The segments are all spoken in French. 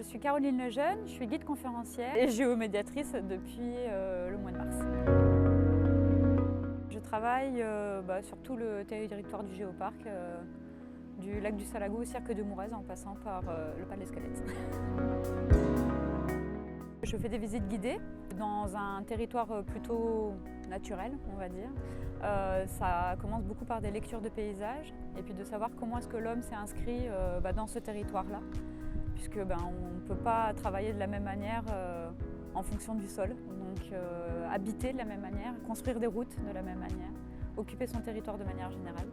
Je suis Caroline Lejeune, je suis guide conférencière et géomédiatrice depuis le mois de mars. Je travaille sur tout le territoire du géoparc, du lac du Salago au cirque de Mourez en passant par le Pas de l'Escalette. Je fais des visites guidées dans un territoire plutôt naturel, on va dire. Ça commence beaucoup par des lectures de paysages et puis de savoir comment est-ce que l'homme s'est inscrit dans ce territoire-là, puisque on ne peut pas travailler de la même manière en fonction du sol. Donc habiter de la même manière, construire des routes de la même manière, occuper son territoire de manière générale.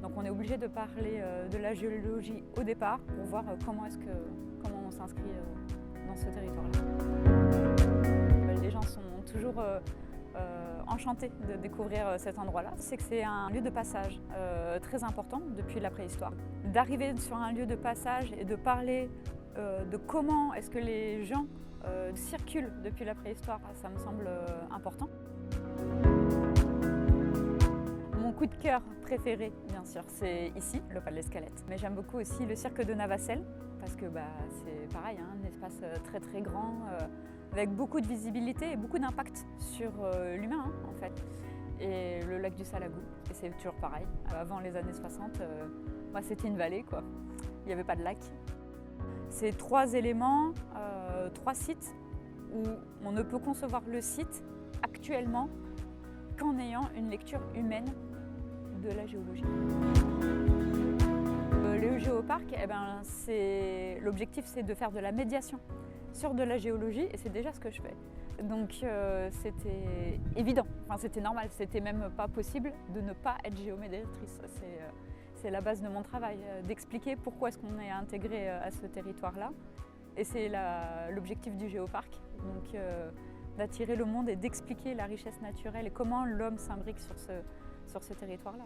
Donc on est obligé de parler de la géologie au départ pour voir comment on s'inscrit dans ce territoire-là. Les gens sont toujours enchantés de découvrir cet endroit-là. C'est que c'est un lieu de passage très important depuis la préhistoire. D'arriver sur un lieu de passage et de parler de comment est-ce que les gens circulent depuis la préhistoire, ça me semble important. Mon coup de cœur préféré, bien sûr, c'est ici, le Pas de l'Escalette. Mais j'aime beaucoup aussi le cirque de Navacelles, parce que c'est pareil, un espace très très grand, avec beaucoup de visibilité et beaucoup d'impact sur l'humain en fait. Et le lac du Salago, et c'est toujours pareil. Avant les années 60, c'était une vallée, quoi. Il n'y avait pas de lac. C'est trois éléments, trois sites où on ne peut concevoir le site actuellement qu'en ayant une lecture humaine de la géologie. Le géoparc, l'objectif c'est de faire de la médiation sur de la géologie et c'est déjà ce que je fais. Donc c'était évident, c'était normal, c'était même pas possible de ne pas être géomédiatrice. C'est la base de mon travail, d'expliquer pourquoi est-ce qu'on est intégré à ce territoire-là. Et c'est l'objectif du géoparc, donc d'attirer le monde et d'expliquer la richesse naturelle et comment l'homme s'imbrique sur ce territoire-là.